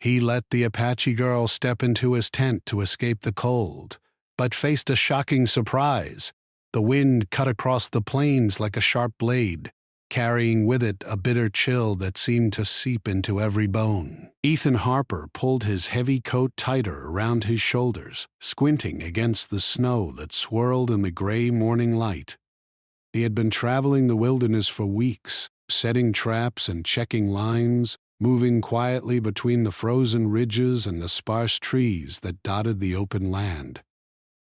He let the Apache girl step into his tent to escape the cold, but faced a shocking surprise. The wind cut across the plains like a sharp blade, carrying with it a bitter chill that seemed to seep into every bone. Ethan Harper pulled his heavy coat tighter around his shoulders, squinting against the snow that swirled in the gray morning light. He had been traveling the wilderness for weeks, setting traps and checking lines, moving quietly between the frozen ridges and the sparse trees that dotted the open land.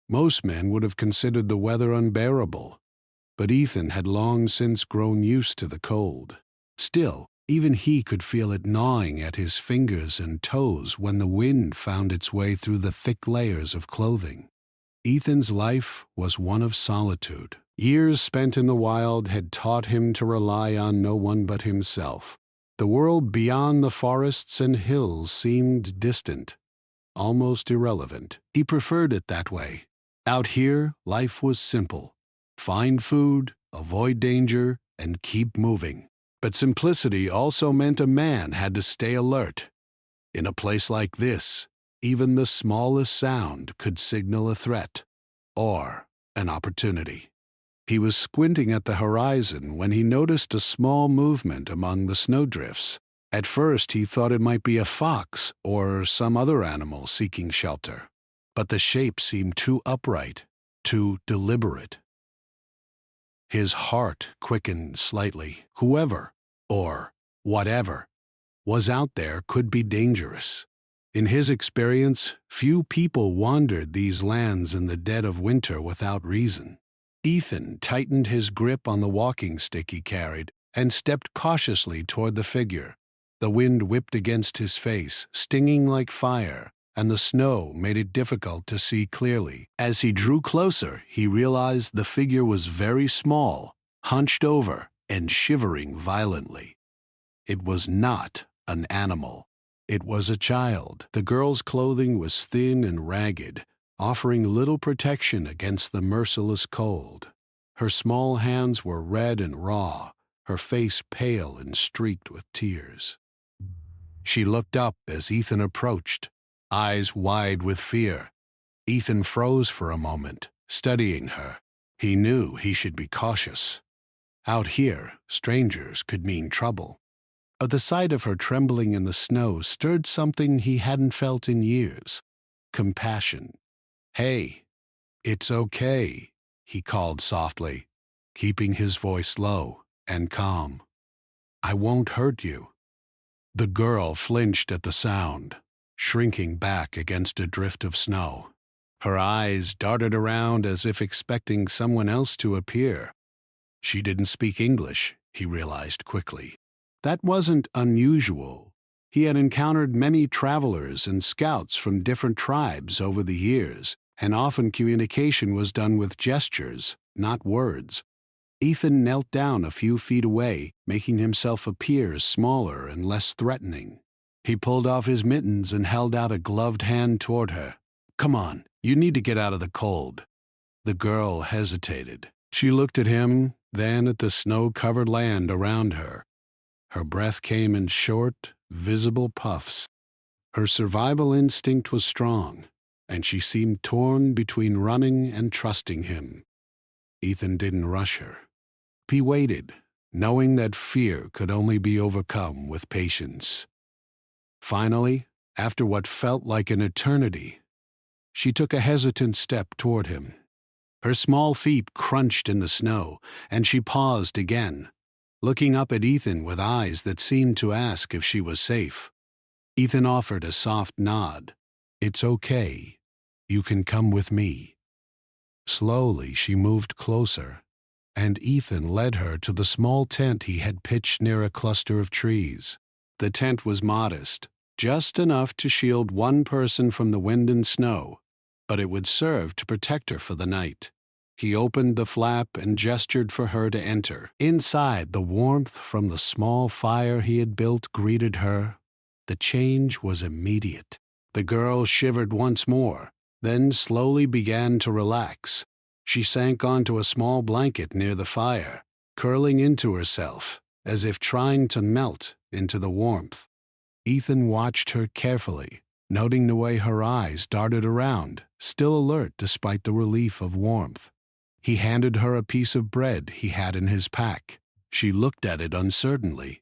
Most men would have considered the weather unbearable, but Ethan had long since grown used to the cold. Still, even he could feel it gnawing at his fingers and toes when the wind found its way through the thick layers of clothing. Ethan's life was one of solitude. Years spent in the wild had taught him to rely on no one but himself. The world beyond the forests and hills seemed distant, almost irrelevant. He preferred it that way. Out here, life was simple. Find food, avoid danger, and keep moving. But simplicity also meant a man had to stay alert. In a place like this, even the smallest sound could signal a threat or an opportunity. He was squinting at the horizon when he noticed a small movement among the snowdrifts. At first he thought it might be a fox or some other animal seeking shelter, but the shape seemed too upright, too deliberate. His heart quickened slightly. Whoever, or whatever, was out there could be dangerous. In his experience, few people wandered these lands in the dead of winter without reason. Ethan tightened his grip on the walking stick he carried and stepped cautiously toward the figure. The wind whipped against his face, stinging like fire, and the snow made it difficult to see clearly. As he drew closer, he realized the figure was very small, hunched over, and shivering violently. It was not an animal. It was a child. The girl's clothing was thin and ragged, offering little protection against the merciless cold. Her small hands were red and raw, her face pale and streaked with tears. She looked up as Ethan approached, eyes wide with fear. Ethan froze for a moment, studying her. He knew he should be cautious. Out here, strangers could mean trouble. But the sight of her trembling in the snow stirred something he hadn't felt in years: compassion. "Hey, it's okay," he called softly, keeping his voice low and calm. "I won't hurt you." The girl flinched at the sound, shrinking back against a drift of snow. Her eyes darted around as if expecting someone else to appear. She didn't speak English, he realized quickly. That wasn't unusual. He had encountered many travelers and scouts from different tribes over the years, and often communication was done with gestures, not words. Ethan knelt down a few feet away, making himself appear smaller and less threatening. He pulled off his mittens and held out a gloved hand toward her. "Come on, you need to get out of the cold." The girl hesitated. She looked at him, then at the snow-covered land around her. Her breath came in short, visible puffs. Her survival instinct was strong, and she seemed torn between running and trusting him. Ethan didn't rush her. He waited, knowing that fear could only be overcome with patience. Finally, after what felt like an eternity, she took a hesitant step toward him. Her small feet crunched in the snow, and she paused again, looking up at Ethan with eyes that seemed to ask if she was safe. Ethan offered a soft nod. "It's okay. You can come with me." Slowly she moved closer, and Ethan led her to the small tent he had pitched near a cluster of trees. The tent was modest, just enough to shield one person from the wind and snow, but it would serve to protect her for the night. He opened the flap and gestured for her to enter. Inside, the warmth from the small fire he had built greeted her. The change was immediate. The girl shivered once more, then slowly began to relax. She sank onto a small blanket near the fire, curling into herself, as if trying to melt into the warmth. Ethan watched her carefully, noting the way her eyes darted around, still alert despite the relief of warmth. He handed her a piece of bread he had in his pack. She looked at it uncertainly,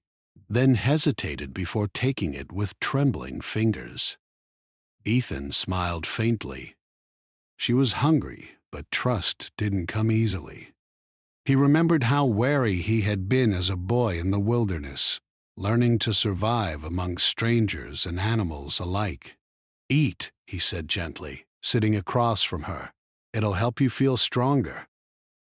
then hesitated before taking it with trembling fingers. Ethan smiled faintly. She was hungry, but trust didn't come easily. He remembered how wary he had been as a boy in the wilderness, learning to survive among strangers and animals alike. "Eat," he said gently, sitting across from her. "It'll help you feel stronger."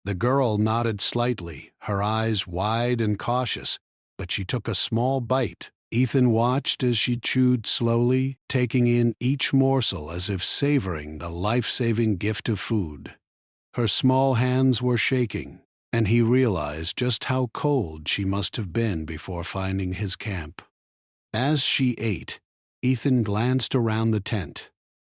The girl nodded slightly, her eyes wide and cautious, but she took a small bite. Ethan watched as she chewed slowly, taking in each morsel as if savoring the life-saving gift of food. Her small hands were shaking, and he realized just how cold she must have been before finding his camp. As she ate, Ethan glanced around the tent.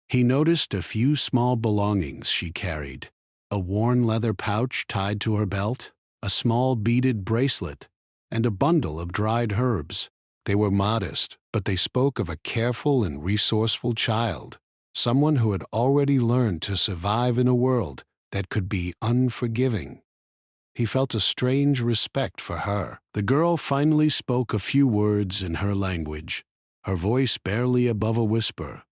He noticed a few small belongings she carried: a worn leather pouch tied to her belt, a small beaded bracelet, and a bundle of dried herbs. They were modest, but they spoke of a careful and resourceful child, someone who had already learned to survive in a world that could be unforgiving. He felt a strange respect for her. The girl finally spoke a few words in her language, her voice barely above a whisper.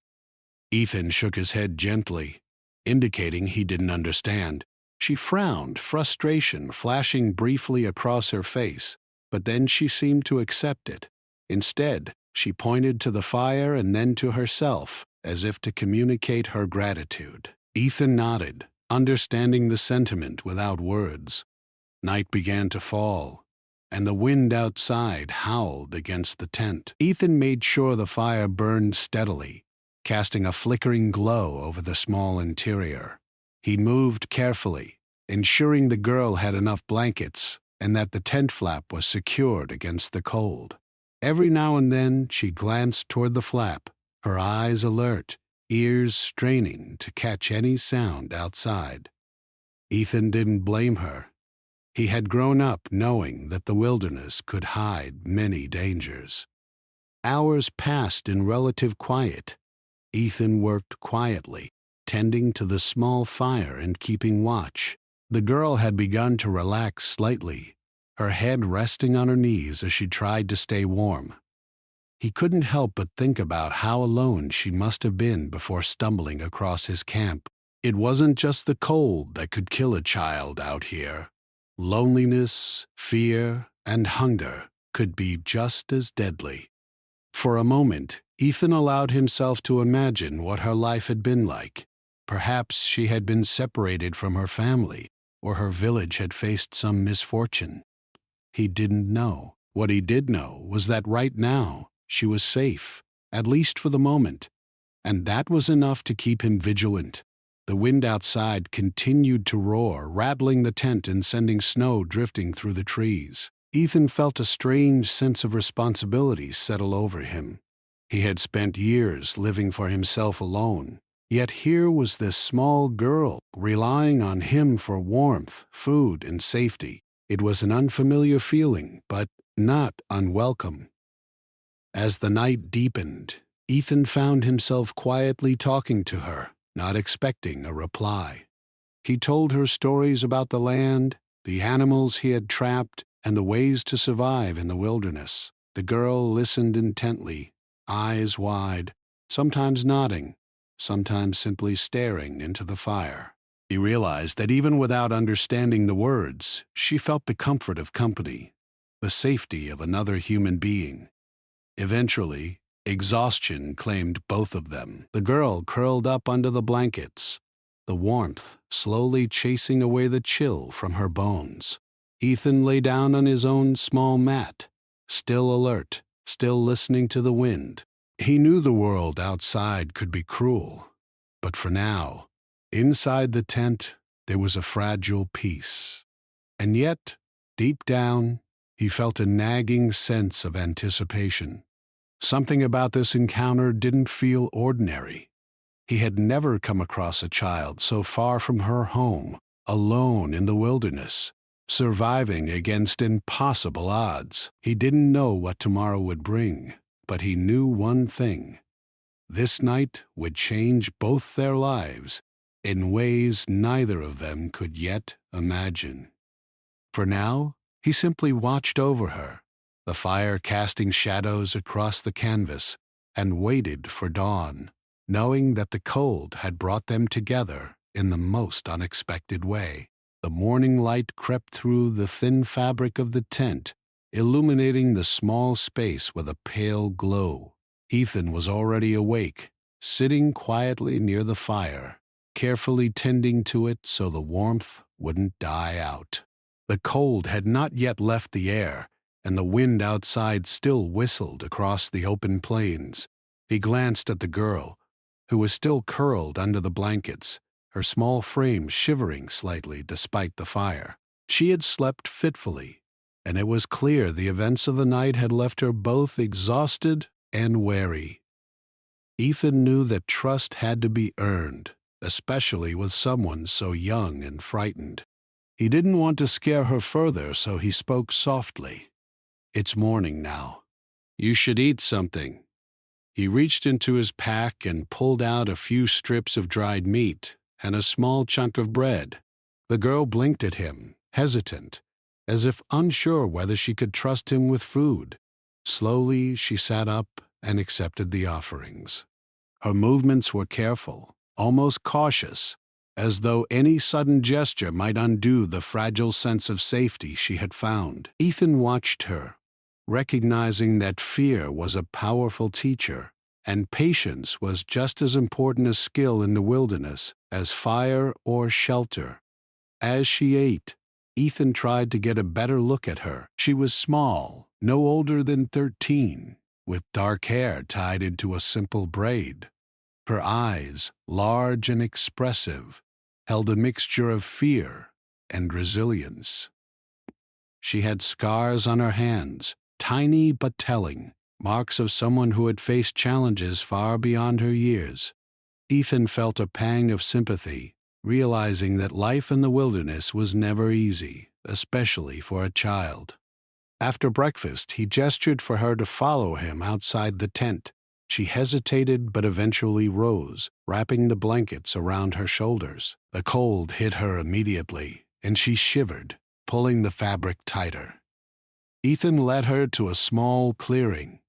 Ethan shook his head gently, indicating he didn't understand. She frowned, frustration flashing briefly across her face, but then she seemed to accept it. Instead, she pointed to the fire and then to herself, as if to communicate her gratitude. Ethan nodded, understanding the sentiment without words. Night began to fall, and the wind outside howled against the tent. Ethan made sure the fire burned steadily, casting a flickering glow over the small interior. He moved carefully, ensuring the girl had enough blankets and that the tent flap was secured against the cold. Every now and then she glanced toward the flap, her eyes alert, ears straining to catch any sound outside. Ethan didn't blame her. He had grown up knowing that the wilderness could hide many dangers. Hours passed in relative quiet. Ethan worked quietly, tending to the small fire and keeping watch. The girl had begun to relax slightly, her head resting on her knees as she tried to stay warm. He couldn't help but think about how alone she must have been before stumbling across his camp. It wasn't just the cold that could kill a child out here. Loneliness, fear, and hunger could be just as deadly. For a moment, Ethan allowed himself to imagine what her life had been like. Perhaps she had been separated from her family, or her village had faced some misfortune. He didn't know. What he did know was that right now, she was safe, at least for the moment, and that was enough to keep him vigilant. The wind outside continued to roar, rattling the tent and sending snow drifting through the trees. Ethan felt a strange sense of responsibility settle over him. He had spent years living for himself alone, yet here was this small girl relying on him for warmth, food, and safety. It was an unfamiliar feeling, but not unwelcome. As the night deepened, Ethan found himself quietly talking to her, not expecting a reply. He told her stories about the land, the animals he had trapped, and the ways to survive in the wilderness. The girl listened intently, eyes wide, sometimes nodding, sometimes simply staring into the fire. He realized that even without understanding the words, she felt the comfort of company, the safety of another human being. Eventually, exhaustion claimed both of them. The girl curled up under the blankets, the warmth slowly chasing away the chill from her bones. Ethan lay down on his own small mat, still alert, still listening to the wind. He knew the world outside could be cruel, but for now, inside the tent, there was a fragile peace. And yet, deep down, he felt a nagging sense of anticipation. Something about this encounter didn't feel ordinary. He had never come across a child so far from her home, alone in the wilderness, surviving against impossible odds. He didn't know what tomorrow would bring, but he knew one thing. This night would change both their lives in ways neither of them could yet imagine. For now, he simply watched over her, the fire casting shadows across the canvas, and waited for dawn, knowing that the cold had brought them together in the most unexpected way. The morning light crept through the thin fabric of the tent, illuminating the small space with a pale glow. Ethan was already awake, sitting quietly near the fire, carefully tending to it so the warmth wouldn't die out. The cold had not yet left the air, and the wind outside still whistled across the open plains. He glanced at the girl, who was still curled under the blankets, her small frame shivering slightly despite the fire. She had slept fitfully, and it was clear the events of the night had left her both exhausted and wary. Ethan knew that trust had to be earned, especially with someone so young and frightened. He didn't want to scare her further, so he spoke softly. "It's morning now. You should eat something." He reached into his pack and pulled out a few strips of dried meat and a small chunk of bread. The girl blinked at him, hesitant, as if unsure whether she could trust him with food. Slowly, she sat up and accepted the offerings. Her movements were careful, almost cautious, as though any sudden gesture might undo the fragile sense of safety she had found. Ethan watched her, recognizing that fear was a powerful teacher, and patience was just as important a skill in the wilderness as fire or shelter. As she ate, Ethan tried to get a better look at her. She was small, no older than 13, with dark hair tied into a simple braid. Her eyes, large and expressive, held a mixture of fear and resilience. She had scars on her hands, tiny but telling, marks of someone who had faced challenges far beyond her years. Ethan felt a pang of sympathy, realizing that life in the wilderness was never easy, especially for a child. After breakfast, he gestured for her to follow him outside the tent. She hesitated but eventually rose, wrapping the blankets around her shoulders. The cold hit her immediately, and she shivered, pulling the fabric tighter. Ethan led her to a small clearing,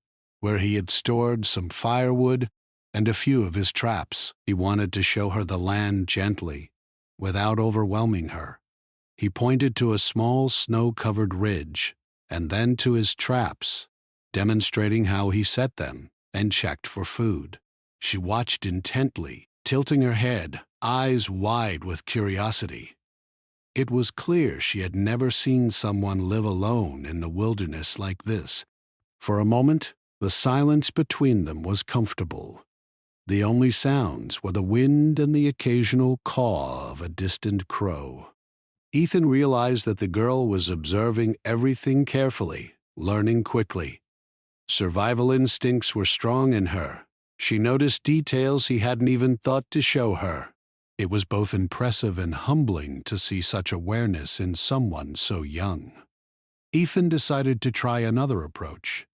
where he had stored some firewood and a few of his traps. He wanted to show her the land gently, without overwhelming her. He pointed to a small snow-covered ridge, and then to his traps, demonstrating how he set them and checked for food. She watched intently, tilting her head, eyes wide with curiosity. It was clear she had never seen someone live alone in the wilderness like this. For a moment, the silence between them was comfortable. The only sounds were the wind and the occasional caw of a distant crow. Ethan realized that the girl was observing everything carefully, learning quickly. Survival instincts were strong in her. She noticed details he hadn't even thought to show her. It was both impressive and humbling to see such awareness in someone so young. Ethan decided to try another approach.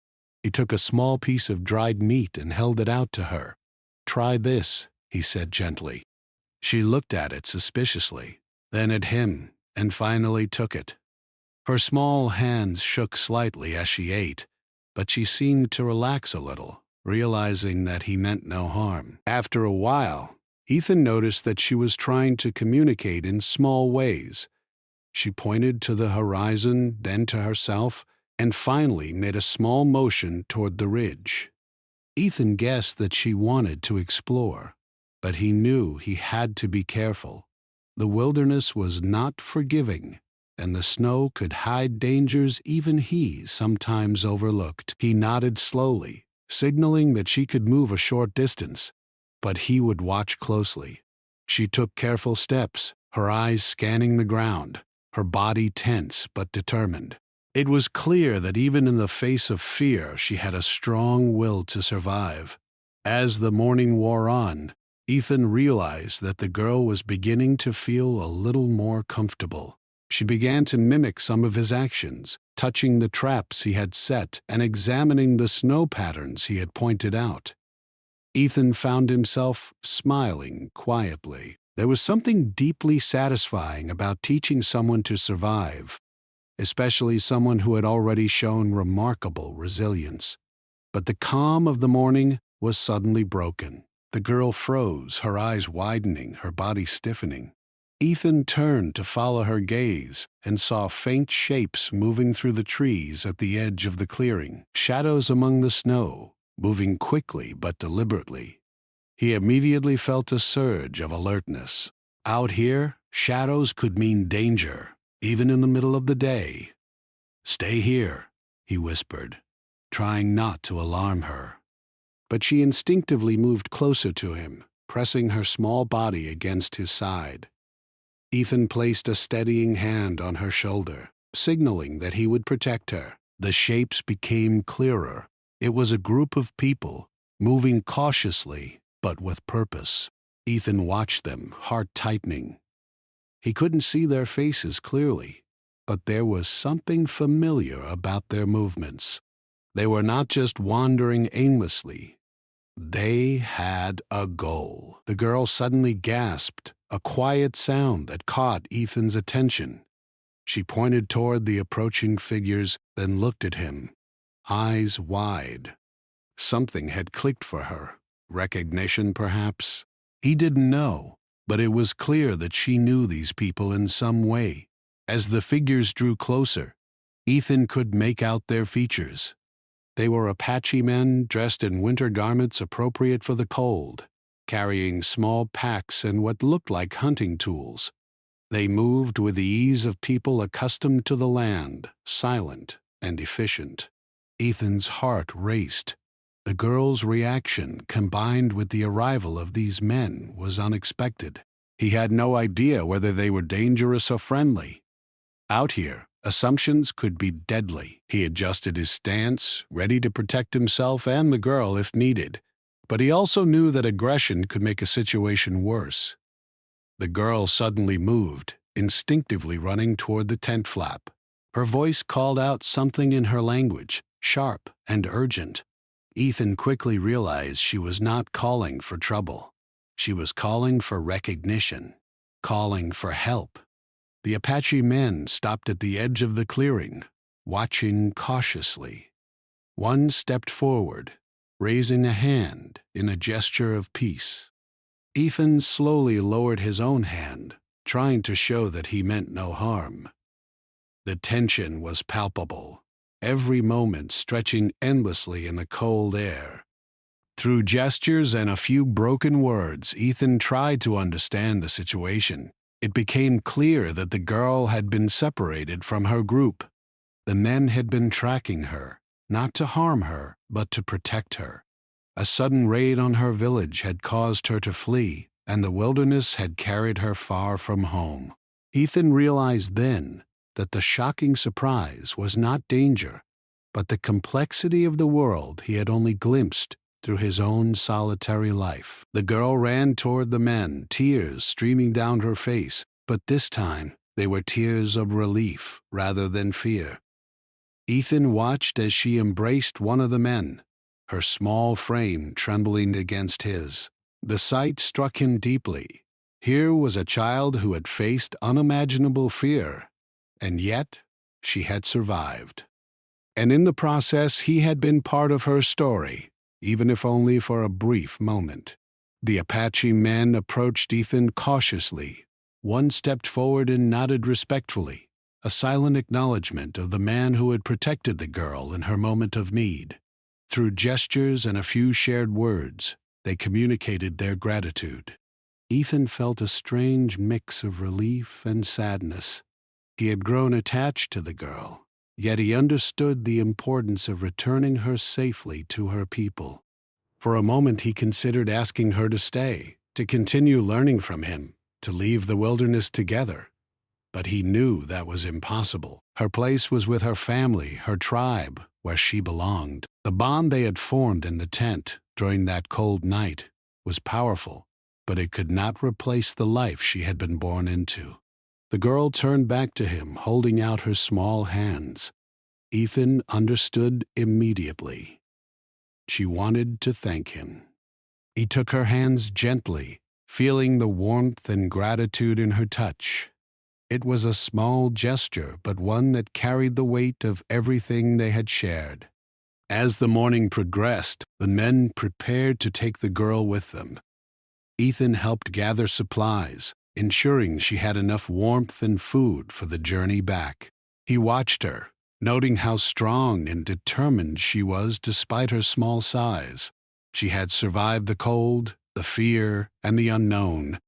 He took a small piece of dried meat and held it out to her. "Try this," he said gently. She looked at it suspiciously, then at him, and finally took it. Her small hands shook slightly as she ate, but she seemed to relax a little, realizing that he meant no harm. After a while, Ethan noticed that she was trying to communicate in small ways. She pointed to the horizon, then to herself, and finally made a small motion toward the ridge. Ethan guessed that she wanted to explore, but he knew he had to be careful. The wilderness was not forgiving, and the snow could hide dangers even he sometimes overlooked. He nodded slowly, signaling that she could move a short distance, but he would watch closely. She took careful steps, her eyes scanning the ground, her body tense but determined. It was clear that even in the face of fear, she had a strong will to survive. As the morning wore on, Ethan realized that the girl was beginning to feel a little more comfortable. She began to mimic some of his actions, touching the traps he had set and examining the snow patterns he had pointed out. Ethan found himself smiling quietly. There was something deeply satisfying about teaching someone to survive, especially someone who had already shown remarkable resilience. But the calm of the morning was suddenly broken. The girl froze, her eyes widening, her body stiffening. Ethan turned to follow her gaze and saw faint shapes moving through the trees at the edge of the clearing, shadows among the snow, moving quickly but deliberately. He immediately felt a surge of alertness. Out here, shadows could mean danger, even in the middle of the day. "Stay here," he whispered, trying not to alarm her. But she instinctively moved closer to him, pressing her small body against his side. Ethan placed a steadying hand on her shoulder, signaling that he would protect her. The shapes became clearer. It was a group of people, moving cautiously, but with purpose. Ethan watched them, heart tightening. He couldn't see their faces clearly, but there was something familiar about their movements. They were not just wandering aimlessly. They had a goal. The girl suddenly gasped, a quiet sound that caught Ethan's attention. She pointed toward the approaching figures, then looked at him, eyes wide. Something had clicked for her. Recognition, perhaps? He didn't know, but it was clear that she knew these people in some way. As the figures drew closer, Ethan could make out their features. They were Apache men dressed in winter garments appropriate for the cold, carrying small packs and what looked like hunting tools. They moved with the ease of people accustomed to the land, silent and efficient. Ethan's heart raced. The girl's reaction, combined with the arrival of these men, was unexpected. He had no idea whether they were dangerous or friendly. Out here, assumptions could be deadly. He adjusted his stance, ready to protect himself and the girl if needed. But he also knew that aggression could make a situation worse. The girl suddenly moved, instinctively running toward the tent flap. Her voice called out something in her language, sharp and urgent. Ethan quickly realized she was not calling for trouble. She was calling for recognition, calling for help. The Apache men stopped at the edge of the clearing, watching cautiously. One stepped forward, raising a hand in a gesture of peace. Ethan slowly lowered his own hand, trying to show that he meant no harm. The tension was palpable, every moment stretching endlessly in the cold air. Through gestures and a few broken words, Ethan tried to understand the situation. It became clear that the girl had been separated from her group. The men had been tracking her, not to harm her, but to protect her. A sudden raid on her village had caused her to flee, and the wilderness had carried her far from home. Ethan realized then that the shocking surprise was not danger, but the complexity of the world he had only glimpsed through his own solitary life. The girl ran toward the men, tears streaming down her face, but this time they were tears of relief rather than fear. Ethan watched as she embraced one of the men, her small frame trembling against his. The sight struck him deeply. Here was a child who had faced unimaginable fear, and yet she had survived. And in the process, he had been part of her story, even if only for a brief moment. The Apache men approached Ethan cautiously. One stepped forward and nodded respectfully, a silent acknowledgement of the man who had protected the girl in her moment of need. Through gestures and a few shared words, they communicated their gratitude. Ethan felt a strange mix of relief and sadness. He had grown attached to the girl, yet he understood the importance of returning her safely to her people. For a moment he considered asking her to stay, to continue learning from him, to leave the wilderness together. But he knew that was impossible. Her place was with her family, her tribe, where she belonged. The bond they had formed in the tent during that cold night was powerful, but it could not replace the life she had been born into. The girl turned back to him, holding out her small hands. Ethan understood immediately. She wanted to thank him. He took her hands gently, feeling the warmth and gratitude in her touch. It was a small gesture, but one that carried the weight of everything they had shared. As the morning progressed, the men prepared to take the girl with them. Ethan helped gather supplies, ensuring she had enough warmth and food for the journey back. He watched her, noting how strong and determined she was despite her small size. She had survived the cold, the fear, and the unknown,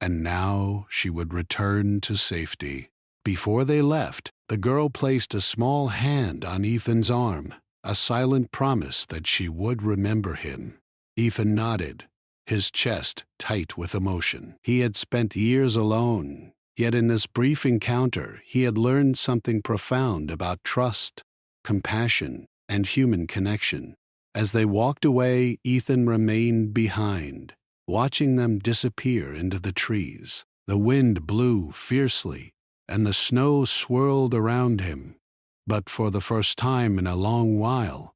and now she would return to safety. Before they left, the girl placed a small hand on Ethan's arm, a silent promise that she would remember him. Ethan nodded, his chest tight with emotion. He had spent years alone, yet in this brief encounter he had learned something profound about trust, compassion, and human connection. As they walked away, Ethan remained behind, watching them disappear into the trees. The wind blew fiercely, and the snow swirled around him. But for the first time in a long while,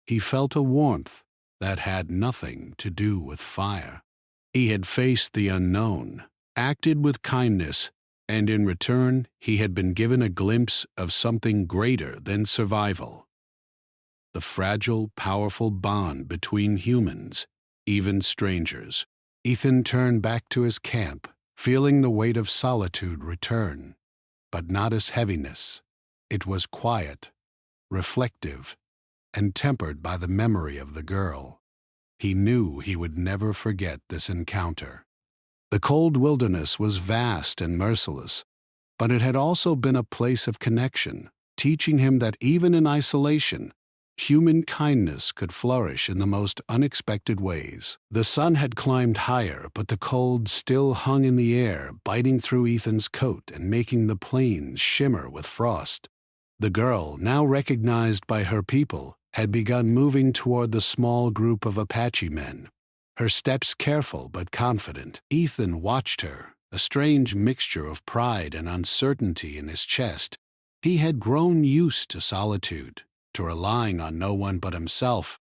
he felt a warmth that had nothing to do with fire. He had faced the unknown, acted with kindness, and in return he had been given a glimpse of something greater than survival. The fragile, powerful bond between humans, even strangers. Ethan turned back to his camp, feeling the weight of solitude return, but not as heaviness. It was quiet, reflective, and tempered by the memory of the girl. He knew he would never forget this encounter. The cold wilderness was vast and merciless, but it had also been a place of connection, teaching him that even in isolation, human kindness could flourish in the most unexpected ways. The sun had climbed higher, but the cold still hung in the air, biting through Ethan's coat and making the plains shimmer with frost. The girl, now recognized by her people, had begun moving toward the small group of Apache men, her steps careful but confident. Ethan watched her, a strange mixture of pride and uncertainty in his chest. He had grown used to solitude, to relying on no one but himself,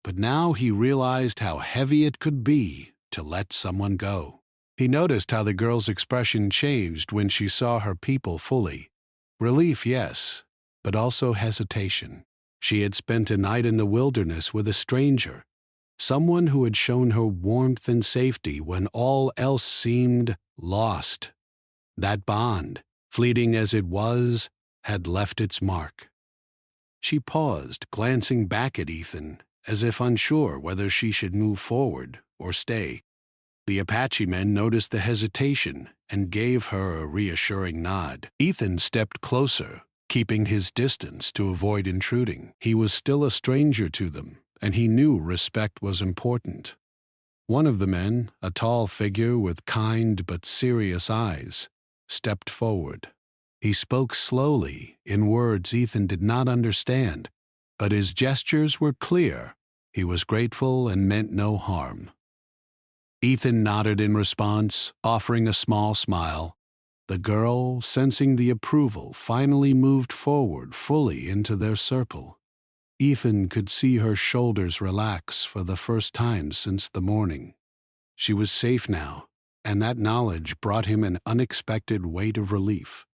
but now he realized how heavy it could be to let someone go. He noticed how the girl's expression changed when she saw her people fully. Relief, yes, but also hesitation. She had spent a night in the wilderness with a stranger, someone who had shown her warmth and safety when all else seemed lost. That bond, fleeting as it was, had left its mark. She paused, glancing back at Ethan, as if unsure whether she should move forward or stay. The Apache men noticed the hesitation and gave her a reassuring nod. Ethan stepped closer, keeping his distance to avoid intruding. He was still a stranger to them, and he knew respect was important. One of the men, a tall figure with kind but serious eyes, stepped forward. He spoke slowly, in words Ethan did not understand, but his gestures were clear. He was grateful and meant no harm. Ethan nodded in response, offering a small smile. The girl, sensing the approval, finally moved forward fully into their circle. Ethan could see her shoulders relax for the first time since the morning. She was safe now, and that knowledge brought him an unexpected weight of relief.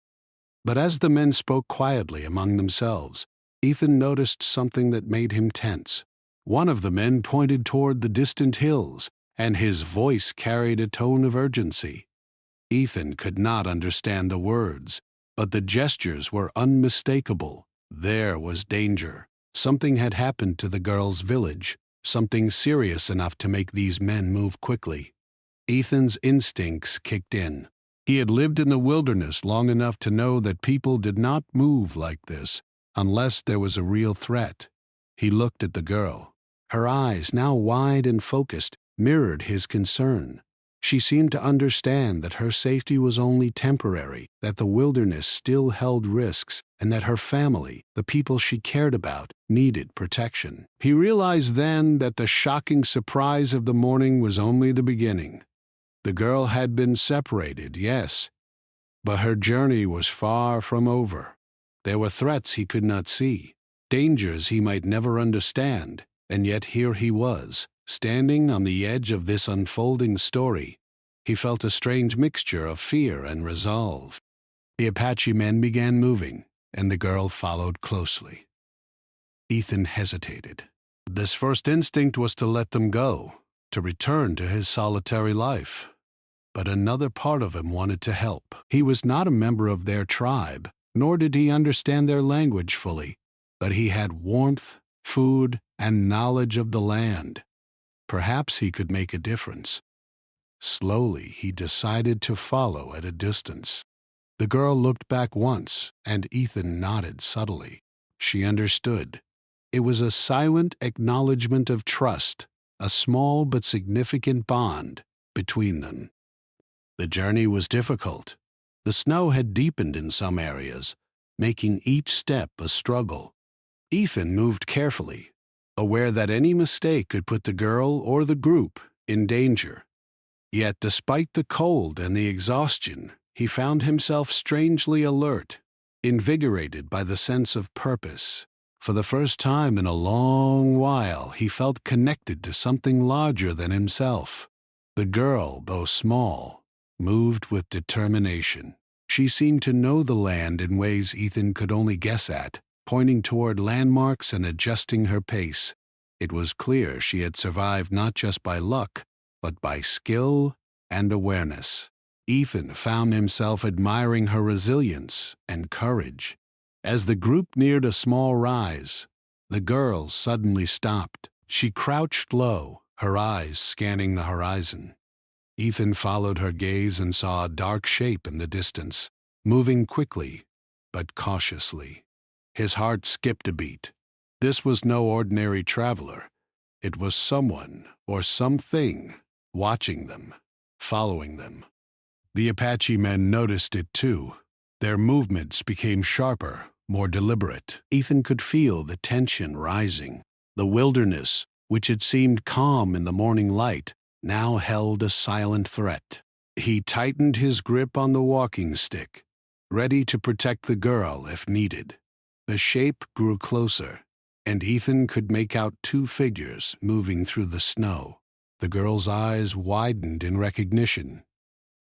But as the men spoke quietly among themselves, Ethan noticed something that made him tense. One of the men pointed toward the distant hills, and his voice carried a tone of urgency. Ethan could not understand the words, but the gestures were unmistakable. There was danger. Something had happened to the girl's village, something serious enough to make these men move quickly. Ethan's instincts kicked in. He had lived in the wilderness long enough to know that people did not move like this unless there was a real threat. He looked at the girl. Her eyes, now wide and focused, mirrored his concern. She seemed to understand that her safety was only temporary, that the wilderness still held risks, and that her family, the people she cared about, needed protection. He realized then that the shocking surprise of the morning was only the beginning. The girl had been separated, yes, But her journey was far from over. There were threats he could not see, dangers he might never understand, and yet here he was, standing on the edge of this unfolding story. He felt a strange mixture of fear and resolve. The Apache men began moving, and the girl followed closely. Ethan hesitated. This first instinct was to let them go, to return to his solitary life. But another part of him wanted to help. He was not a member of their tribe, nor did he understand their language fully, but he had warmth, food, and knowledge of the land. Perhaps he could make a difference. Slowly, he decided to follow at a distance. The girl looked back once, and Ethan nodded subtly. She understood. It was a silent acknowledgement of trust, a small but significant bond between them. The journey was difficult. The snow had deepened in some areas, making each step a struggle. Ethan moved carefully, aware that any mistake could put the girl or the group in danger. Yet despite the cold and the exhaustion, he found himself strangely alert, invigorated by the sense of purpose. For the first time in a long while, he felt connected to something larger than himself. The girl, though small, moved with determination. She seemed to know the land in ways Ethan could only guess at, pointing toward landmarks and adjusting her pace. It was clear she had survived not just by luck, but by skill and awareness. Ethan found himself admiring her resilience and courage. As the group neared a small rise, the girl suddenly stopped. She crouched low, her eyes scanning the horizon. Ethan followed her gaze and saw a dark shape in the distance, moving quickly but cautiously. His heart skipped a beat. This was no ordinary traveler. It was someone or something watching them, following them. The Apache men noticed it too. Their movements became sharper, more deliberate. Ethan could feel the tension rising. The wilderness, which had seemed calm in the morning light, now held a silent threat. He tightened his grip on the walking stick, ready to protect the girl if needed. The shape grew closer, and Ethan could make out two figures moving through the snow. The girl's eyes widened in recognition.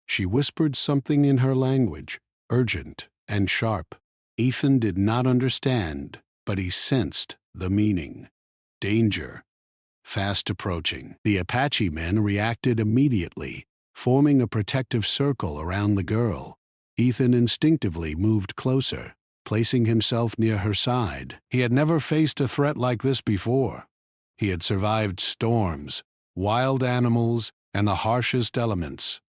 She whispered something in her language, urgent and sharp. Ethan did not understand, but he sensed the meaning. Danger, fast approaching. The Apache men reacted immediately, forming a protective circle around the girl. Ethan instinctively moved closer, placing himself near her side. He had never faced a threat like this before. He had survived storms, wild animals, and the harshest elements.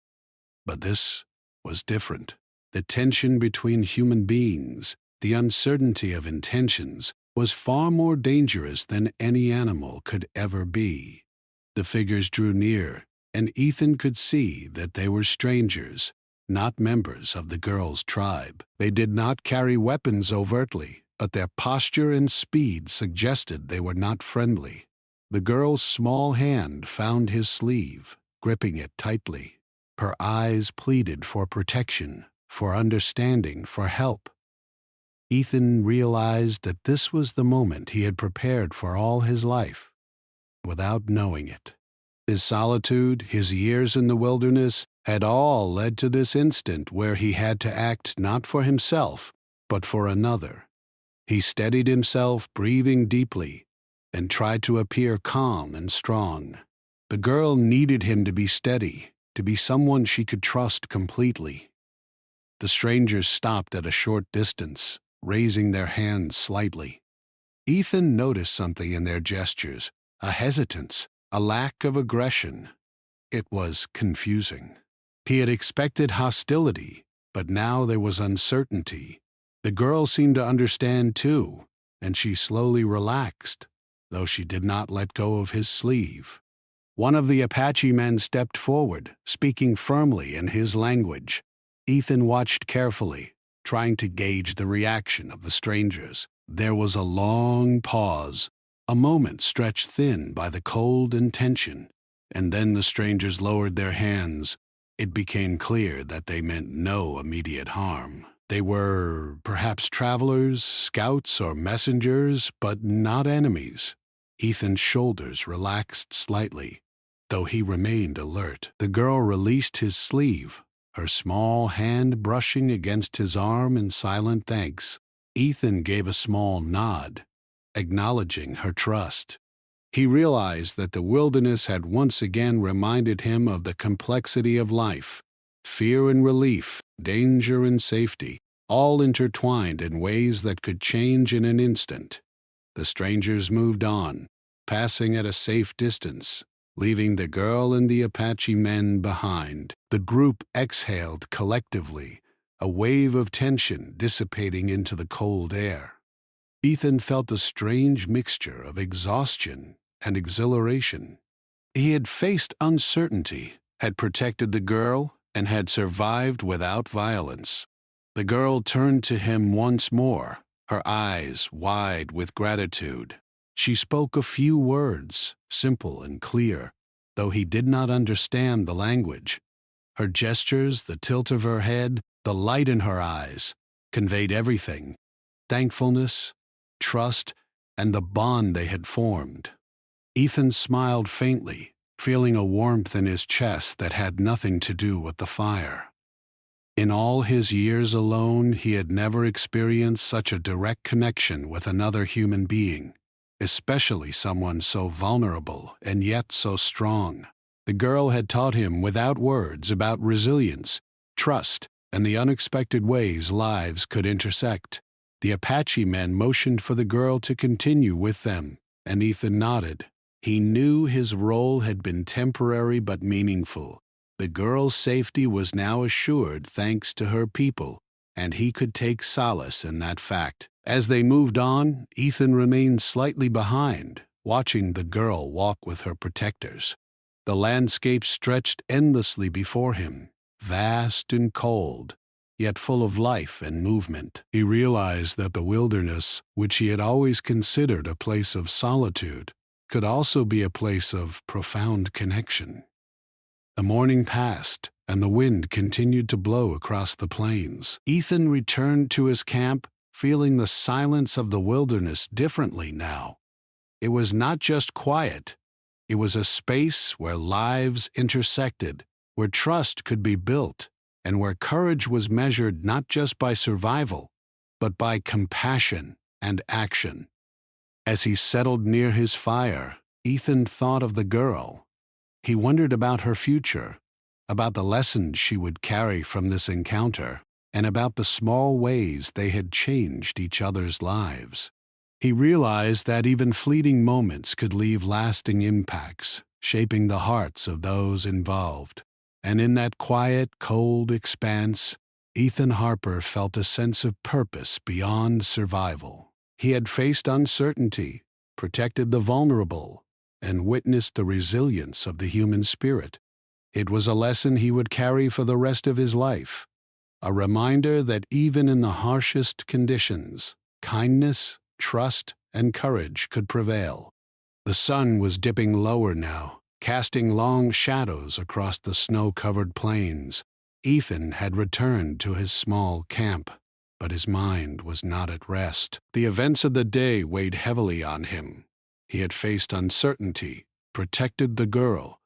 But this was different. The tension between human beings, the uncertainty of intentions, was far more dangerous than any animal could ever be. The figures drew near, and Ethan could see that they were strangers, not members of the girl's tribe. They did not carry weapons overtly, but their posture and speed suggested they were not friendly. The girl's small hand found his sleeve, gripping it tightly. Her eyes pleaded for protection, for understanding, for help. Ethan realized that this was the moment he had prepared for all his life, without knowing it. His solitude, his years in the wilderness, had all led to this instant where he had to act not for himself, but for another. He steadied himself, breathing deeply, and tried to appear calm and strong. The girl needed him to be steady, to be someone she could trust completely. The strangers stopped at a short distance, raising their hands slightly. Ethan noticed something in their gestures, a hesitance, a lack of aggression. It was confusing. He had expected hostility, but now there was uncertainty. The girl seemed to understand too, and she slowly relaxed, though she did not let go of his sleeve. One of the Apache men stepped forward, speaking firmly in his language. Ethan watched carefully, trying to gauge the reaction of the strangers. There was a long pause, a moment stretched thin by the cold and tension, and then the strangers lowered their hands, It became clear that they meant no immediate harm. They were perhaps travelers, scouts, or messengers, but not enemies. Ethan's shoulders relaxed slightly, though he remained alert. The girl released his sleeve, her small hand brushing against his arm in silent thanks. Ethan gave a small nod, acknowledging her trust. He realized that the wilderness had once again reminded him of the complexity of life, fear and relief, danger and safety, all intertwined in ways that could change in an instant. The strangers moved on, passing at a safe distance, leaving the girl and the Apache men behind. The group exhaled collectively, a wave of tension dissipating into the cold air. Ethan felt a strange mixture of exhaustion and exhilaration. He had faced uncertainty, had protected the girl, and had survived without violence. The girl turned to him once more, her eyes wide with gratitude. She spoke a few words, simple and clear, though he did not understand the language. Her gestures, the tilt of her head, the light in her eyes, conveyed everything: thankfulness, trust, and the bond they had formed. Ethan smiled faintly, feeling a warmth in his chest that had nothing to do with the fire. In all his years alone, he had never experienced such a direct connection with another human being, especially someone so vulnerable and yet so strong. The girl had taught him without words about resilience, trust, and the unexpected ways lives could intersect. The Apache men motioned for the girl to continue with them, and Ethan nodded. He knew his role had been temporary but meaningful. The girl's safety was now assured thanks to her people, and he could take solace in that fact. As they moved on, Ethan remained slightly behind, watching the girl walk with her protectors. The landscape stretched endlessly before him, vast and cold, yet full of life and movement. He realized that the wilderness, which he had always considered a place of solitude, could also be a place of profound connection. The morning passed, and the wind continued to blow across the plains. Ethan returned to his camp, feeling the silence of the wilderness differently now. It was not just quiet. It was a space where lives intersected, where trust could be built, and where courage was measured not just by survival, but by compassion and action. As he settled near his fire, Ethan thought of the girl. He wondered about her future, about the lessons she would carry from this encounter, and about the small ways they had changed each other's lives. He realized that even fleeting moments could leave lasting impacts, shaping the hearts of those involved. And in that quiet, cold expanse, Ethan Harper felt a sense of purpose beyond survival. He had faced uncertainty, protected the vulnerable, and witnessed the resilience of the human spirit. It was a lesson he would carry for the rest of his life, a reminder that even in the harshest conditions, kindness, trust, and courage could prevail. The sun was dipping lower now, casting long shadows across the snow-covered plains. Ethan had returned to his small camp, but his mind was not at rest. The events of the day weighed heavily on him. He had faced uncertainty, protected the girl,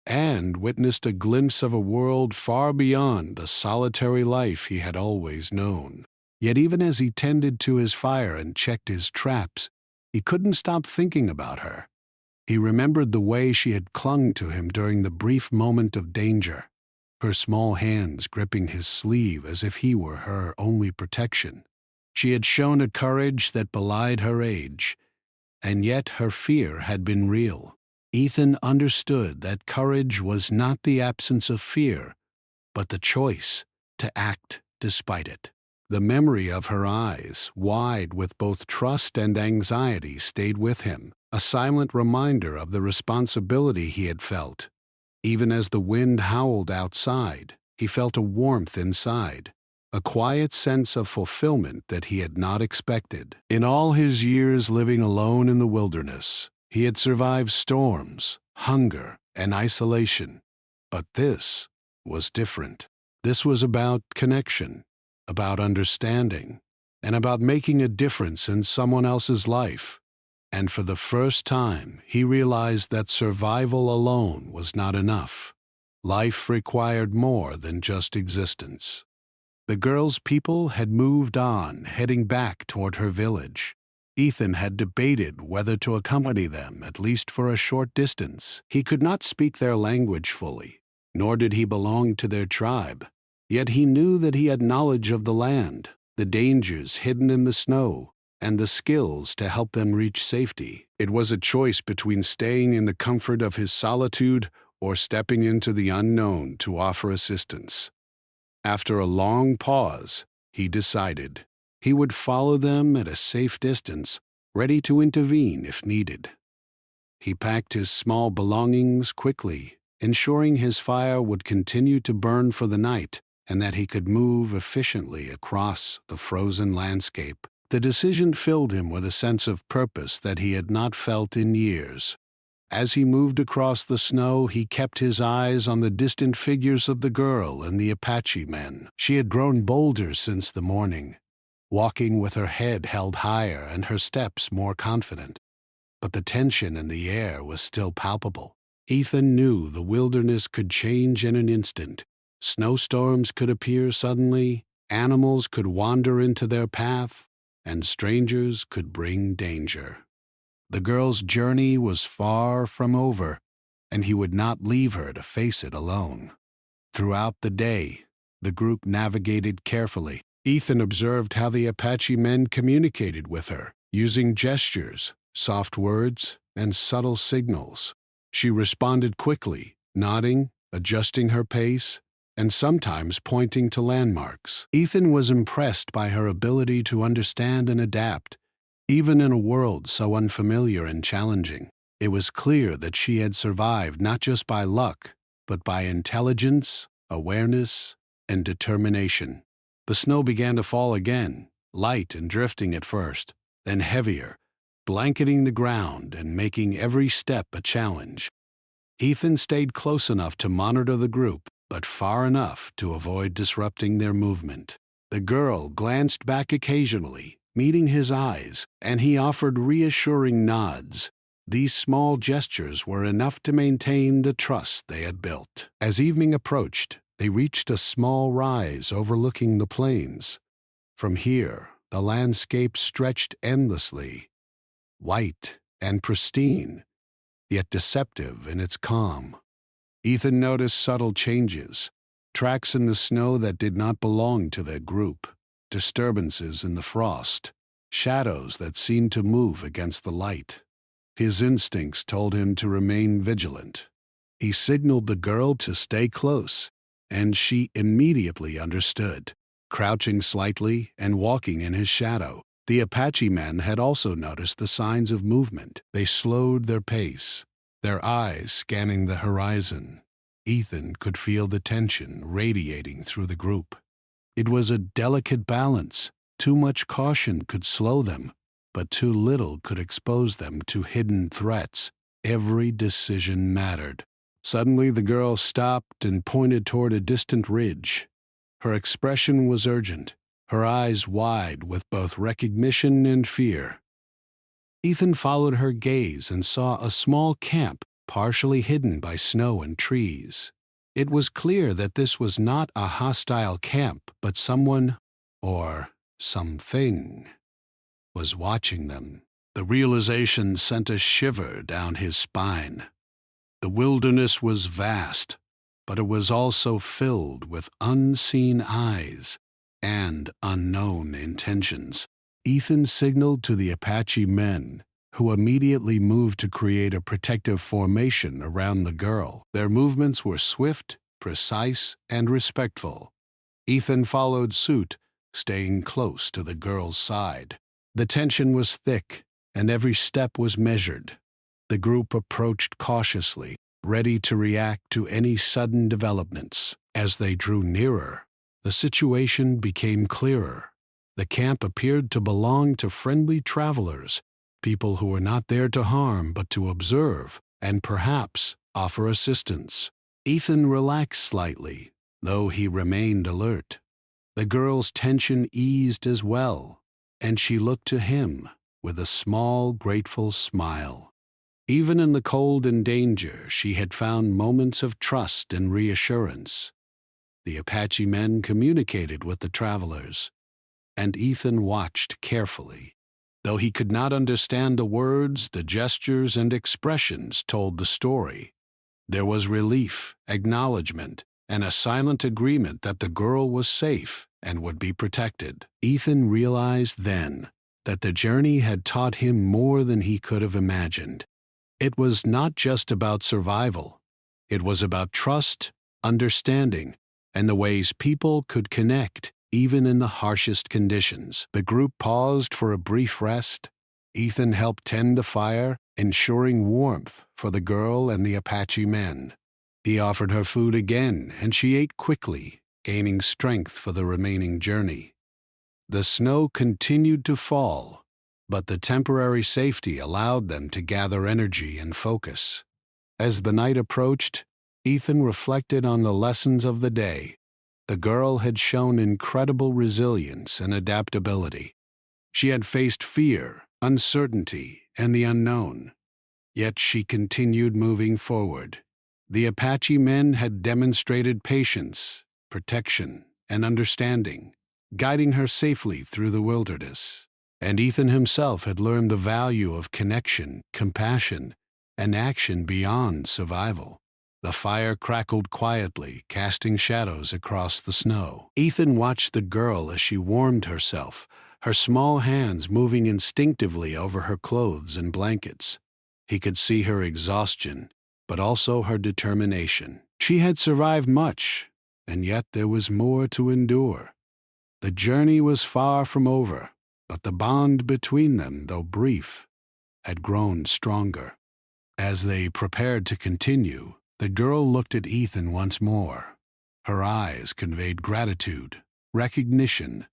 and witnessed a glimpse of a world far beyond the solitary life he had always known. Yet even as he tended to his fire and checked his traps, he couldn't stop thinking about her. He remembered the way she had clung to him during the brief moment of danger, her small hands gripping his sleeve as if he were her only protection. She had shown a courage that belied her age, and yet her fear had been real. Ethan understood that courage was not the absence of fear, but the choice to act despite it. The memory of her eyes, wide with both trust and anxiety, stayed with him, a silent reminder of the responsibility he had felt. Even as the wind howled outside, he felt a warmth inside, a quiet sense of fulfillment that he had not expected. In all his years living alone in the wilderness, he had survived storms, hunger, and isolation. But this was different. This was about connection, about understanding, and about making a difference in someone else's life. And for the first time, he realized that survival alone was not enough. Life required more than just existence. The girl's people had moved on, heading back toward her village. Ethan had debated whether to accompany them, at least for a short distance. He could not speak their language fully, nor did he belong to their tribe. Yet he knew that he had knowledge of the land, the dangers hidden in the snow, and the skills to help them reach safety. It was a choice between staying in the comfort of his solitude or stepping into the unknown to offer assistance. After a long pause, he decided he would follow them at a safe distance, ready to intervene if needed. He packed his small belongings quickly, ensuring his fire would continue to burn for the night and that he could move efficiently across the frozen landscape. The decision filled him with a sense of purpose that he had not felt in years. As he moved across the snow, he kept his eyes on the distant figures of the girl and the Apache men. She had grown bolder since the morning, walking with her head held higher and her steps more confident. But the tension in the air was still palpable. Ethan knew the wilderness could change in an instant. Snowstorms could appear suddenly, animals could wander into their path, and strangers could bring danger. The girl's journey was far from over, and he would not leave her to face it alone. Throughout the day, the group navigated carefully. Ethan observed how the Apache men communicated with her, using gestures, soft words, and subtle signals. She responded quickly, nodding, adjusting her pace, and sometimes pointing to landmarks. Ethan was impressed by her ability to understand and adapt, even in a world so unfamiliar and challenging. It was clear that she had survived not just by luck, but by intelligence, awareness, and determination. The snow began to fall again, light and drifting at first, then heavier, blanketing the ground and making every step a challenge. Ethan stayed close enough to monitor the group, but far enough to avoid disrupting their movement. The girl glanced back occasionally, meeting his eyes, and he offered reassuring nods. These small gestures were enough to maintain the trust they had built. As evening approached, they reached a small rise overlooking the plains. From here, the landscape stretched endlessly, white and pristine, yet deceptive in its calm. Ethan noticed subtle changes, tracks in the snow that did not belong to their group, disturbances in the frost, shadows that seemed to move against the light. His instincts told him to remain vigilant. He signaled the girl to stay close, and she immediately understood, crouching slightly and walking in his shadow. The Apache men had also noticed the signs of movement. They slowed their pace, their eyes scanning the horizon. Ethan could feel the tension radiating through the group. It was a delicate balance. Too much caution could slow them, but too little could expose them to hidden threats. Every decision mattered. Suddenly the girl stopped and pointed toward a distant ridge. Her expression was urgent, her eyes wide with both recognition and fear. Ethan followed her gaze and saw a small camp partially hidden by snow and trees. It was clear that this was not a hostile camp, but someone, or something, was watching them. The realization sent a shiver down his spine. The wilderness was vast, but it was also filled with unseen eyes and unknown intentions. Ethan signaled to the Apache men, who immediately moved to create a protective formation around the girl. Their movements were swift, precise, and respectful. Ethan followed suit, staying close to the girl's side. The tension was thick, and every step was measured. The group approached cautiously, ready to react to any sudden developments. As they drew nearer, the situation became clearer. The camp appeared to belong to friendly travelers, people who were not there to harm but to observe and perhaps offer assistance. Ethan relaxed slightly, though he remained alert. The girl's tension eased as well, and she looked to him with a small, grateful smile. Even in the cold and danger, she had found moments of trust and reassurance. The Apache men communicated with the travelers, and Ethan watched carefully. Though he could not understand the words, the gestures and expressions told the story. There was relief, acknowledgement, and a silent agreement that the girl was safe and would be protected. Ethan realized then that the journey had taught him more than he could have imagined. It was not just about survival. It was about trust, understanding, and the ways people could connect, even in the harshest conditions. The group paused for a brief rest. Ethan helped tend the fire, ensuring warmth for the girl and the Apache men. He offered her food again, and she ate quickly, gaining strength for the remaining journey. The snow continued to fall, but the temporary safety allowed them to gather energy and focus. As the night approached, Ethan reflected on the lessons of the day. The girl had shown incredible resilience and adaptability. She had faced fear, uncertainty, and the unknown. Yet she continued moving forward. The Apache men had demonstrated patience, protection, and understanding, guiding her safely through the wilderness. And Ethan himself had learned the value of connection, compassion, and action beyond survival. The fire crackled quietly, casting shadows across the snow. Ethan watched the girl as she warmed herself, her small hands moving instinctively over her clothes and blankets. He could see her exhaustion, but also her determination. She had survived much, and yet there was more to endure. The journey was far from over, but the bond between them, though brief, had grown stronger. As they prepared to continue, the girl looked at Ethan once more. Her eyes conveyed gratitude, recognition,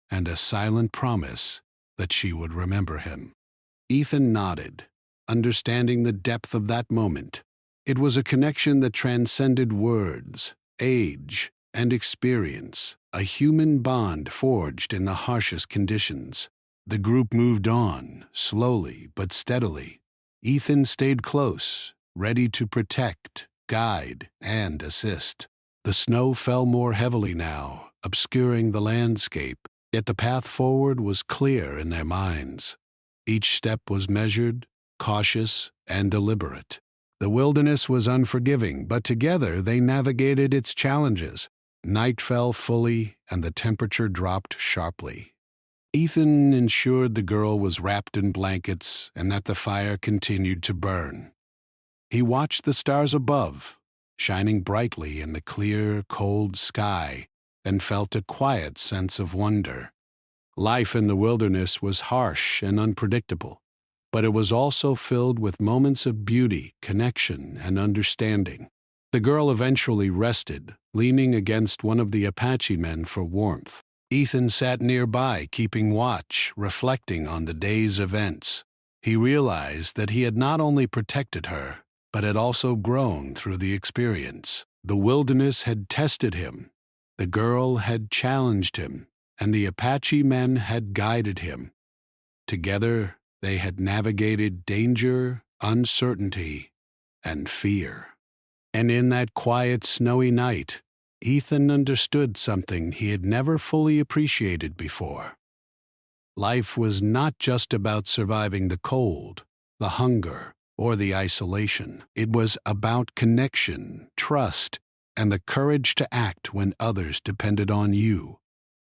and a silent promise that she would remember him. Ethan nodded, understanding the depth of that moment. It was a connection that transcended words, age, and experience, a human bond forged in the harshest conditions. The group moved on, slowly but steadily. Ethan stayed close, ready to protect, guide, and assist. The snow fell more heavily now, obscuring the landscape, yet the path forward was clear in their minds. Each step was measured, cautious, and deliberate. The wilderness was unforgiving, but together they navigated its challenges. Night fell fully, and the temperature dropped sharply. Ethan ensured the girl was wrapped in blankets and that the fire continued to burn. He watched the stars above, shining brightly in the clear, cold sky, and felt a quiet sense of wonder. Life in the wilderness was harsh and unpredictable, but it was also filled with moments of beauty, connection, and understanding. The girl eventually rested, leaning against one of the Apache men for warmth. Ethan sat nearby, keeping watch, reflecting on the day's events. He realized that he had not only protected her, but had also grown through the experience. The wilderness had tested him, the girl had challenged him, and the Apache men had guided him. Together, they had navigated danger, uncertainty, and fear. And in that quiet, snowy night, Ethan understood something he had never fully appreciated before. Life was not just about surviving the cold, the hunger, or the isolation. It was about connection, trust, and the courage to act when others depended on you.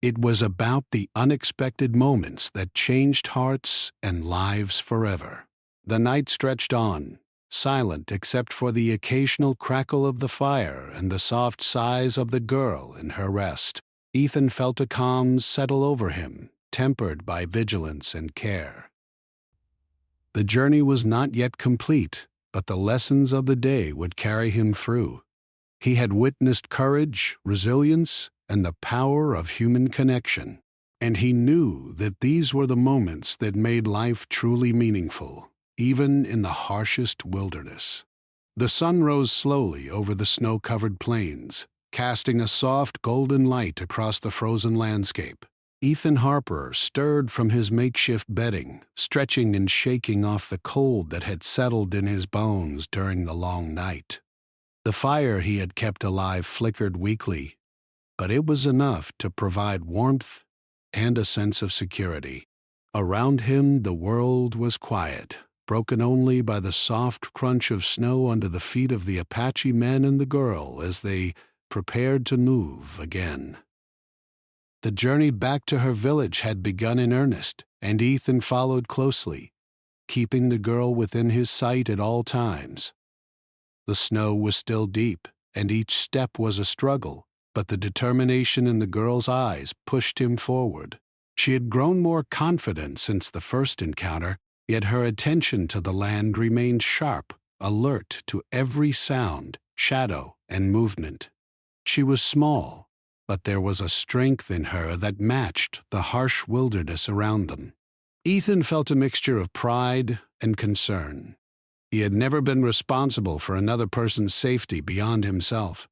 It was about the unexpected moments that changed hearts and lives forever. The night stretched on, silent except for the occasional crackle of the fire and the soft sighs of the girl in her rest. Ethan felt a calm settle over him, tempered by vigilance and care. The journey was not yet complete, but the lessons of the day would carry him through. He had witnessed courage, resilience, and the power of human connection, and he knew that these were the moments that made life truly meaningful, even in the harshest wilderness. The sun rose slowly over the snow-covered plains, casting a soft golden light across the frozen landscape. Ethan Harper stirred from his makeshift bedding, stretching and shaking off the cold that had settled in his bones during the long night. The fire he had kept alive flickered weakly, but it was enough to provide warmth and a sense of security. Around him the world was quiet, broken only by the soft crunch of snow under the feet of the Apache men and the girl as they prepared to move again. The journey back to her village had begun in earnest, and Ethan followed closely, keeping the girl within his sight at all times. The snow was still deep, and each step was a struggle, but the determination in the girl's eyes pushed him forward. She had grown more confident since the first encounter, yet her attention to the land remained sharp, alert to every sound, shadow, and movement. She was small, but there was a strength in her that matched the harsh wilderness around them. Ethan felt a mixture of pride and concern. He had never been responsible for another person's safety beyond himself,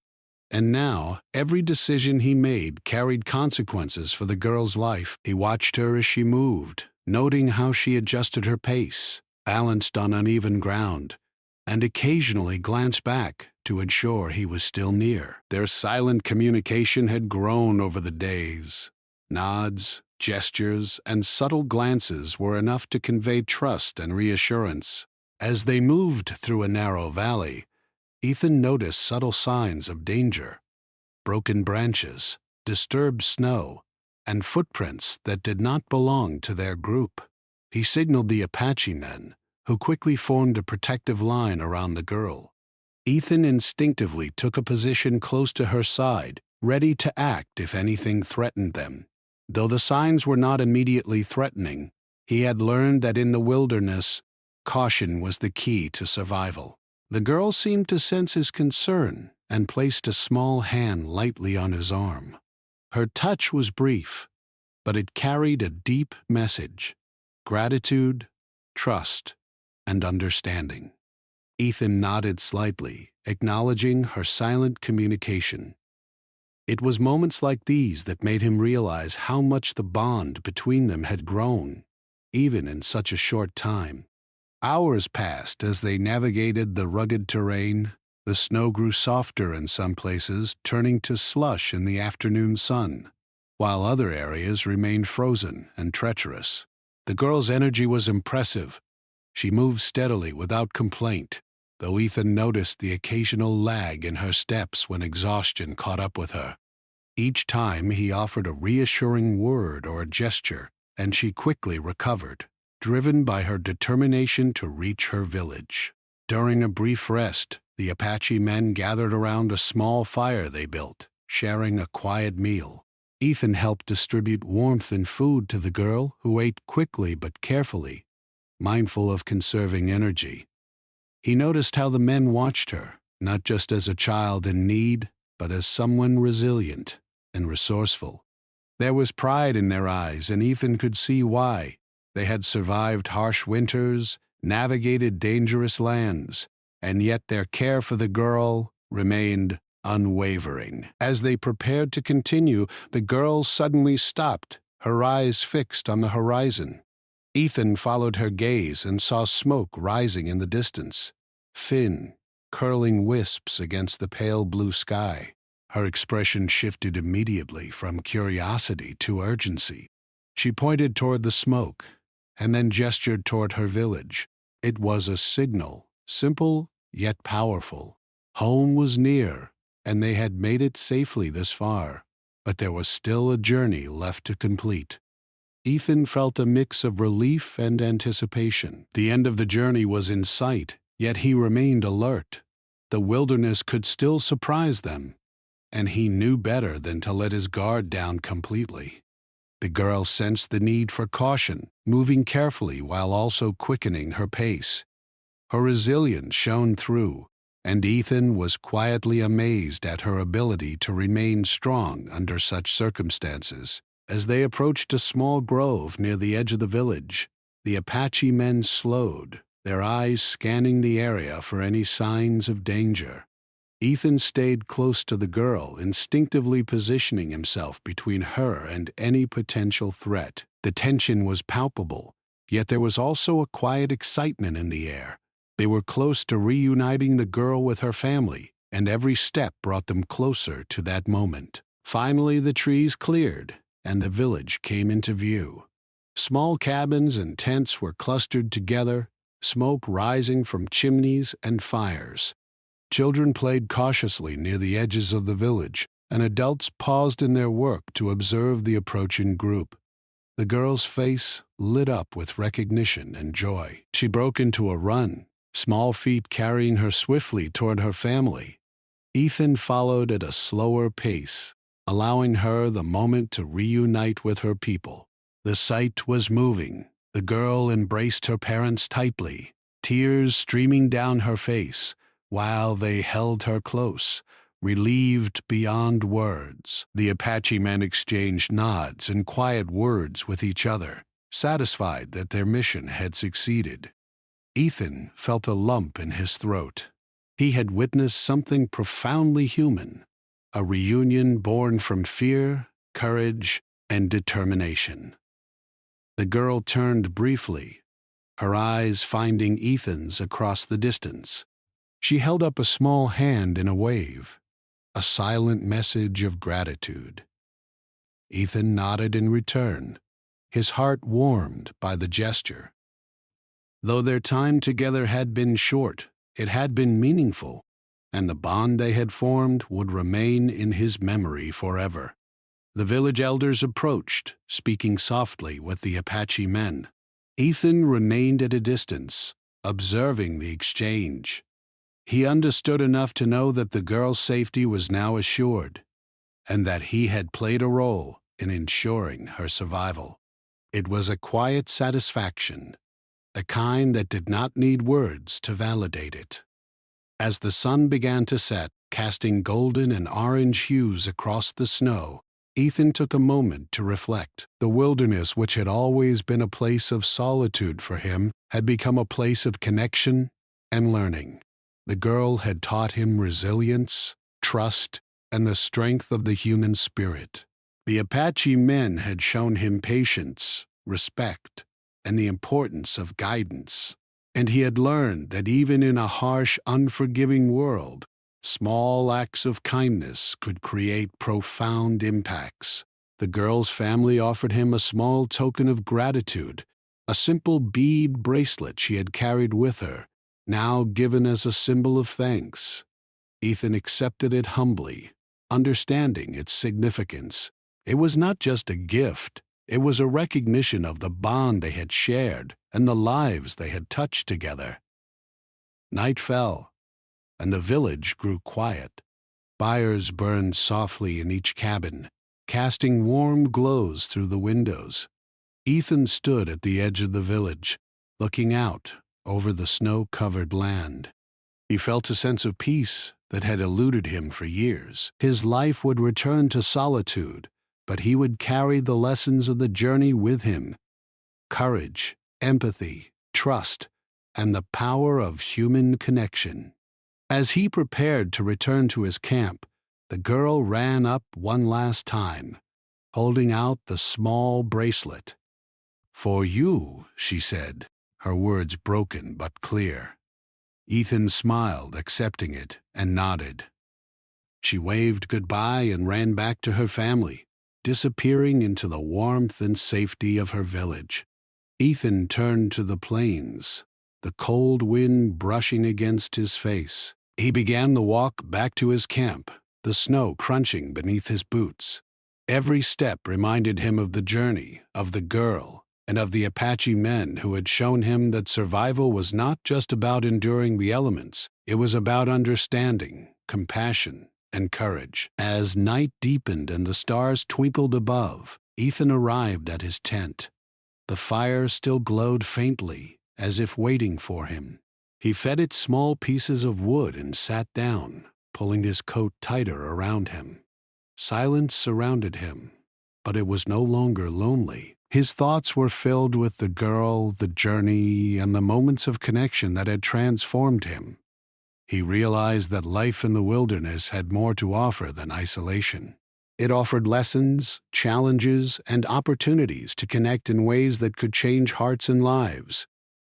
and now every decision he made carried consequences for the girl's life. He watched her as she moved, noting how she adjusted her pace, balanced on uneven ground, and occasionally glanced back to ensure he was still near. Their silent communication had grown over the days. Nods, gestures, and subtle glances were enough to convey trust and reassurance. As they moved through a narrow valley, Ethan noticed subtle signs of danger: broken branches, disturbed snow, and footprints that did not belong to their group. He signaled the Apache men, who quickly formed a protective line around the girl. Ethan instinctively took a position close to her side, ready to act if anything threatened them. Though the signs were not immediately threatening, he had learned that in the wilderness, caution was the key to survival. The girl seemed to sense his concern and placed a small hand lightly on his arm. Her touch was brief, but it carried a deep message: gratitude, trust, and understanding. Ethan nodded slightly, acknowledging her silent communication. It was moments like these that made him realize how much the bond between them had grown, even in such a short time. Hours passed as they navigated the rugged terrain. The snow grew softer in some places, turning to slush in the afternoon sun, while other areas remained frozen and treacherous. The girl's energy was impressive. She moved steadily without complaint, though Ethan noticed the occasional lag in her steps when exhaustion caught up with her. Each time he offered a reassuring word or a gesture, and she quickly recovered, driven by her determination to reach her village. During a brief rest, the Apache men gathered around a small fire they built, sharing a quiet meal. Ethan helped distribute warmth and food to the girl, who ate quickly but carefully, mindful of conserving energy. He noticed how the men watched her, not just as a child in need, but as someone resilient and resourceful. There was pride in their eyes, and Ethan could see why. They had survived harsh winters, navigated dangerous lands, and yet their care for the girl remained unwavering. As they prepared to continue, the girl suddenly stopped, her eyes fixed on the horizon. Ethan followed her gaze and saw smoke rising in the distance, thin, curling wisps against the pale blue sky. Her expression shifted immediately from curiosity to urgency. She pointed toward the smoke, and then gestured toward her village. It was a signal, simple yet powerful. Home was near, and they had made it safely this far, but there was still a journey left to complete. Ethan felt a mix of relief and anticipation. The end of the journey was in sight, yet he remained alert. The wilderness could still surprise them, and he knew better than to let his guard down completely. The girl sensed the need for caution, moving carefully while also quickening her pace. Her resilience shone through, and Ethan was quietly amazed at her ability to remain strong under such circumstances. As they approached a small grove near the edge of the village, the Apache men slowed, their eyes scanning the area for any signs of danger. Ethan stayed close to the girl, instinctively positioning himself between her and any potential threat. The tension was palpable, yet there was also a quiet excitement in the air. They were close to reuniting the girl with her family, and every step brought them closer to that moment. Finally, the trees cleared, and the village came into view. Small cabins and tents were clustered together, smoke rising from chimneys and fires. Children played cautiously near the edges of the village, and adults paused in their work to observe the approaching group. The girl's face lit up with recognition and joy. She broke into a run, small feet carrying her swiftly toward her family. Ethan followed at a slower pace, allowing her the moment to reunite with her people. The sight was moving. The girl embraced her parents tightly, tears streaming down her face, while they held her close, relieved beyond words. The Apache men exchanged nods and quiet words with each other, satisfied that their mission had succeeded. Ethan felt a lump in his throat. He had witnessed something profoundly human, a reunion born from fear, courage, and determination. The girl turned briefly, her eyes finding Ethan's across the distance. She held up a small hand in a wave, a silent message of gratitude. Ethan nodded in return, his heart warmed by the gesture. Though their time together had been short, it had been meaningful, and the bond they had formed would remain in his memory forever. The village elders approached, speaking softly with the Apache men. Ethan remained at a distance, observing the exchange. He understood enough to know that the girl's safety was now assured, and that he had played a role in ensuring her survival. It was a quiet satisfaction, the kind that did not need words to validate it. As the sun began to set, casting golden and orange hues across the snow, Ethan took a moment to reflect. The wilderness, which had always been a place of solitude for him, had become a place of connection and learning. The girl had taught him resilience, trust, and the strength of the human spirit. The Apache men had shown him patience, respect, and the importance of guidance. And he had learned that even in a harsh, unforgiving world, small acts of kindness could create profound impacts. The girl's family offered him a small token of gratitude, a simple bead bracelet she had carried with her, now given as a symbol of thanks. Ethan accepted it humbly, understanding its significance. It was not just a gift, it was a recognition of the bond they had shared and the lives they had touched together. Night fell, and the village grew quiet. Fires burned softly in each cabin, casting warm glows through the windows. Ethan stood at the edge of the village, looking out over the snow-covered land. He felt a sense of peace that had eluded him for years. His life would return to solitude, but he would carry the lessons of the journey with him: courage, empathy, trust, and the power of human connection. As he prepared to return to his camp, the girl ran up one last time, holding out the small bracelet. "For you," she said, her words broken but clear. Ethan smiled, accepting it, and nodded. She waved goodbye and ran back to her family, disappearing into the warmth and safety of her village. Ethan turned to the plains, the cold wind brushing against his face. He began the walk back to his camp, the snow crunching beneath his boots. Every step reminded him of the journey, of the girl, and of the Apache men who had shown him that survival was not just about enduring the elements, it was about understanding, compassion, and courage. As night deepened and the stars twinkled above, Ethan arrived at his tent. The fire still glowed faintly, as if waiting for him. He fed it small pieces of wood and sat down, pulling his coat tighter around him. Silence surrounded him, but it was no longer lonely. His thoughts were filled with the girl, the journey, and the moments of connection that had transformed him. He realized that life in the wilderness had more to offer than isolation. It offered lessons, challenges, and opportunities to connect in ways that could change hearts and lives.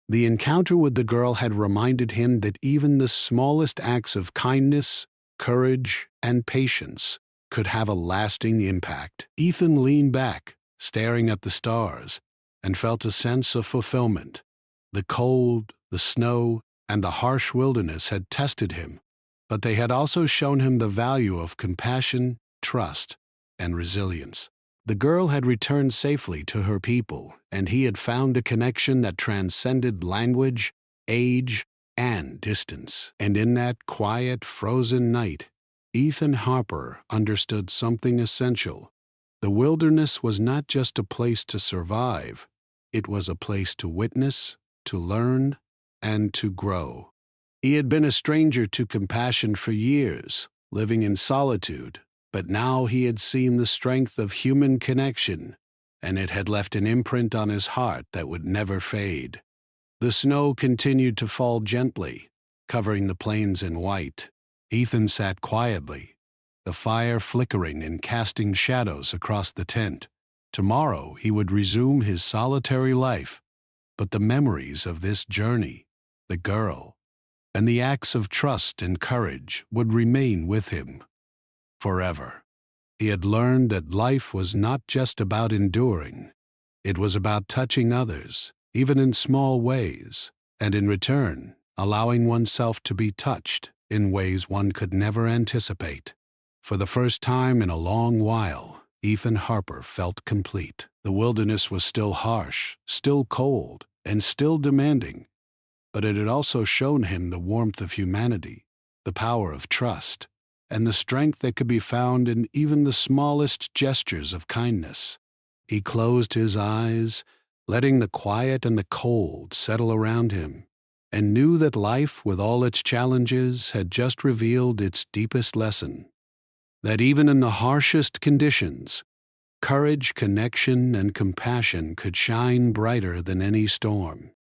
The encounter with the girl had reminded him that even the smallest acts of kindness, courage, and patience could have a lasting impact. Ethan leaned back, staring at the stars, and felt a sense of fulfillment. The cold, the snow, and the harsh wilderness had tested him, but they had also shown him the value of compassion, trust, and resilience. The girl had returned safely to her people, and he had found a connection that transcended language, age, and distance. And in that quiet, frozen night, Ethan Harper understood something essential. The wilderness was not just a place to survive, it was a place to witness, to learn, and to grow. He had been a stranger to compassion for years, living in solitude, but now he had seen the strength of human connection, and it had left an imprint on his heart that would never fade. The snow continued to fall gently, covering the plains in white. Ethan sat quietly, the fire flickering and casting shadows across the tent. Tomorrow he would resume his solitary life, but the memories of this journey, the girl, and the acts of trust and courage would remain with him forever. He had learned that life was not just about enduring, it was about touching others, even in small ways, and in return, allowing oneself to be touched in ways one could never anticipate. For the first time in a long while, Ethan Harper felt complete. The wilderness was still harsh, still cold, and still demanding, but it had also shown him the warmth of humanity, the power of trust, and the strength that could be found in even the smallest gestures of kindness. He closed his eyes, letting the quiet and the cold settle around him, and knew that life, with all its challenges, had just revealed its deepest lesson. That even in the harshest conditions, courage, connection, and compassion could shine brighter than any storm.